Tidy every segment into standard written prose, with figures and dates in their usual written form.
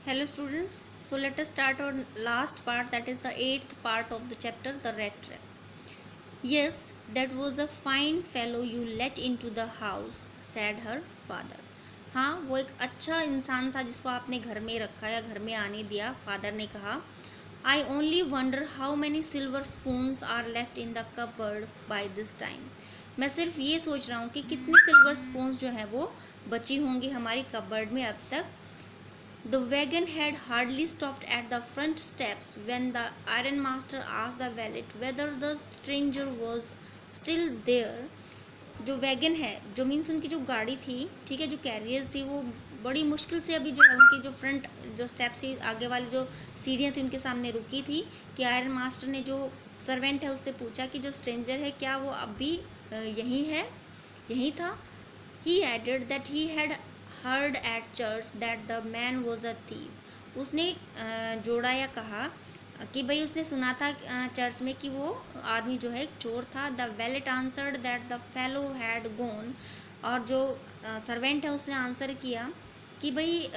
Hello students, so let us start our last part, that is the 8th part of the chapter, the rat trap. Yes, that was a fine fellow you let into the house, said her father. हाँ, वो एक अच्छा इंसान था जिसको आपने घर में रखा या घर में आने दिया, फादर ने कहा. I only wonder how many silver spoons are left in the cupboard by this time. मैं सिर्फ ये सोच रहा हूँ कि कितनी सिल्वर स्पून्स जो है वो बची होंगी हमारी कबर्ड में अब तक. The wagon had hardly stopped at the front steps when the ironmaster asked the valet whether the stranger was still there. जो वैगन है, जो मीन्स उनकी जो गाड़ी थी, ठीक है, जो कैरियर्स थी, वो बड़ी मुश्किल से अभी जो है उनकी जो फ्रंट जो स्टेप्स थी, आगे वाली जो सीढ़ियाँ थी उनके सामने रुकी थी कि आयरन मास्टर ने जो सर्वेंट है उससे पूछा कि जो स्ट्रेंजर है क्या वो अब भी यहीं है, यहीं था. He added that he had heard at church that the man was a thief. उसने जोड़ा या कहा कि भाई उसने सुना था चर्च में कि वो आदमी जो है एक चोर था. The wallet answered that the fellow had gone. और जो सर्वेंट है उसने आंसर किया कि भाई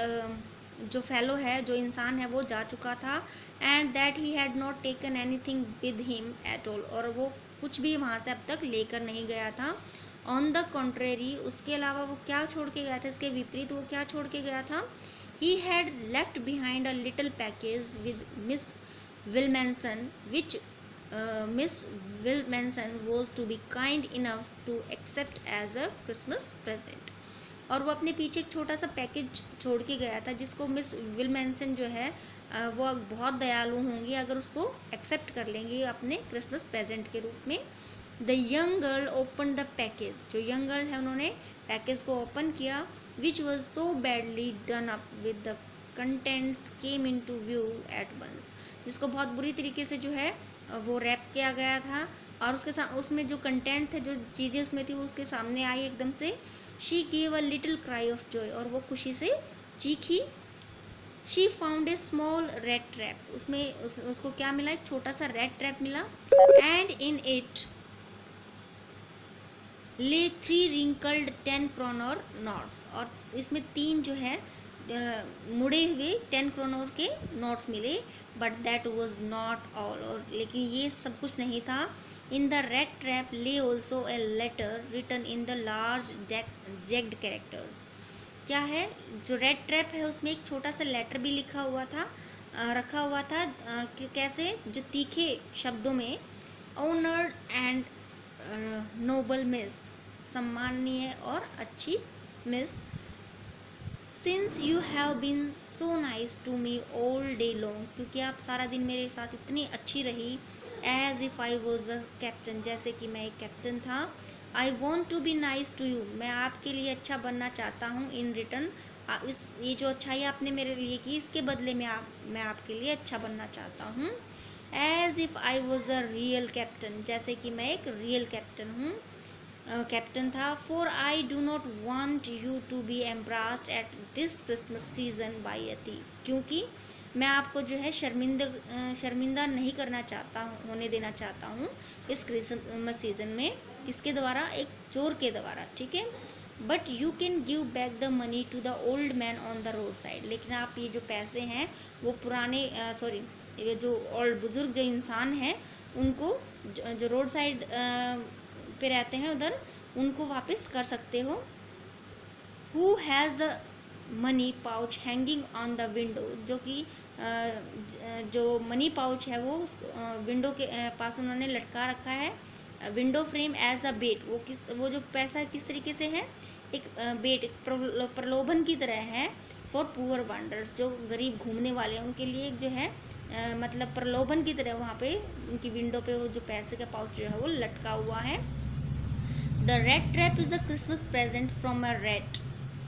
जो फेलो है, जो इंसान है, वो जा चुका था. And that he had not taken anything with him at all. और वो कुछ भी वहाँ से अब तक लेकर नहीं गया था. ऑन द कॉन्ट्रेरी, उसके अलावा वो क्या छोड़ के गया था, इसके विपरीत वो क्या छोड़ के गया था. He had left behind a little package with Miss Wilmenson which Miss Wilmenson was to be kind enough to accept as a Christmas present. और वो अपने पीछे एक छोटा सा पैकेज छोड़ के गया था जिसको मिस विलमेंसन जो है वो बहुत दयालु होंगी अगर उसको एक्सेप्ट कर लेंगी अपने क्रिसमस प्रेजेंट के रूप में. The young girl open the package. जो यंग गर्ल है उन्होंने पैकेज को ओपन किया. Which was so badly done up with the contents came into view at once. जिसको बहुत बुरी तरीके से जो है वो रैप किया गया था और उसके साथ उसमें जो कंटेंट थे, जो चीज़ें उसमें थी, वो उसके सामने आई एकदम से. She gave a little cry of joy. और वो खुशी से चीखी. She found a small red trap. उसमें उसको क्या मिला, एक छोटा सा रेड ट्रैप मिला. And in it lay 3 wrinkled 10 kroner notes. और इसमें 3 जो है मुड़े हुए 10 क्रोनर के नोट्स मिले. But that was not all. और लेकिन ये सब कुछ नहीं था. In the red trap lay also a letter written in the large jagged characters. क्या है, जो रेड ट्रैप है उसमें एक छोटा सा लेटर भी लिखा हुआ था, रखा हुआ था. कि कैसे, जो तीखे शब्दों में, ऑनर्ड एंड नोबल मिस, सम्माननीय और अच्छी Miss, since you have been so nice to me all day long. क्योंकि आप सारा दिन मेरे साथ इतनी अच्छी रही. As if I was a captain, जैसे कि मैं एक कैप्टन था. I want to be nice to you, मैं आपके लिए अच्छा बनना चाहता हूँ. इन रिटर्न, इस ये जो अच्छाई आपने मेरे लिए की, इसके बदले में मैं आपके लिए अच्छा बनना चाहता हूँ. As if I was a real captain, जैसे कि मैं एक रियल कैप्टन हूँ, कैप्टन था. For I do not want you to be embarrassed at this Christmas season by a thief. क्योंकि मैं आपको जो है शर्मिंदा नहीं करना चाहता हूँ, होने देना चाहता हूँ इस क्रिसमस सीज़न में. किसके द्वारा, एक चोर के द्वारा, ठीक है. But you can give back the money to the old man on the road side. लेकिन आप ये जो पैसे हैं वो पुराने ये जो ओल्ड बुज़ुर्ग जो इंसान हैं उनको, जो रोड साइड पे रहते हैं उधर, उनको वापस कर सकते हो. Who has the money pouch hanging on the window. जो कि जो मनी पाउच है वो विंडो के पास उन्होंने लटका रखा है. विंडो फ्रेम एज अ बेट. वो जो पैसा किस तरीके से है, एक बेट, एक प्रलोभन की तरह है. फॉर पुअर वांडर्स, जो गरीब घूमने वाले हैं उनके लिए जो है मतलब प्रलोभन की तरह वहाँ पे उनकी विंडो पे वो जो पैसे का पाउच जो है वो लटका हुआ है. The red trap is a Christmas present from a red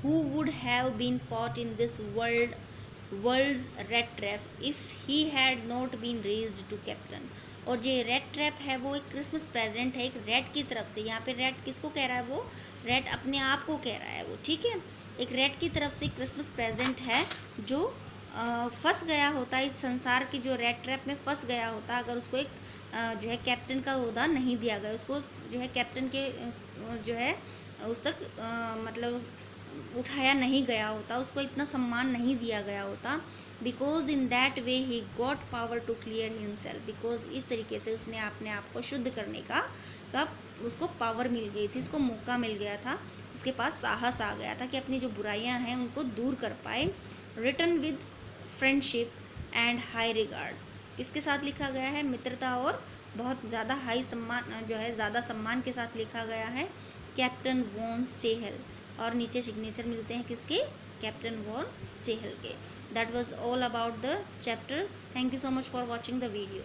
who would have been caught in this world's rat trap if he had not been raised to captain. और जो रेड ट्रैप है वो एक क्रिसमस प्रेजेंट है एक red की तरफ से. यहाँ पे रेड किसको कह रहा है, वो रेड अपने आप को कह रहा है वो, ठीक है. एक रेड की तरफ से क्रिसमस प्रेजेंट है जो फंस गया होता है इस संसार की, जो रेड ट्रैप में फंस गया होता, अगर उसको एक जो है कैप्टन का ओहदा नहीं दिया गया, उसको जो है कैप्टन के जो है उस तक मतलब उठाया नहीं गया होता, उसको इतना सम्मान नहीं दिया गया होता, because in that way he got power to clear himself, because इस तरीके से उसने अपने आप को शुद्ध करने का उसको पावर मिल गई थी, उसको मौका मिल गया था, उसके पास साहस आ गया था कि अपनी जो बुराइयां हैं उनको दूर कर पाए। Written with friendship and high regard, किसके साथ लिखा गया है, मित्रता और बहुत ज़्यादा हाई सम्मान जो है ज़्यादा सम्मान के साथ लिखा गया है, कैप्टन वॉन स्टेहल, और नीचे सिग्नेचर मिलते हैं किसके, कैप्टन वॉन स्टेहल के। That was all about the chapter. Thank you so much for watching the video.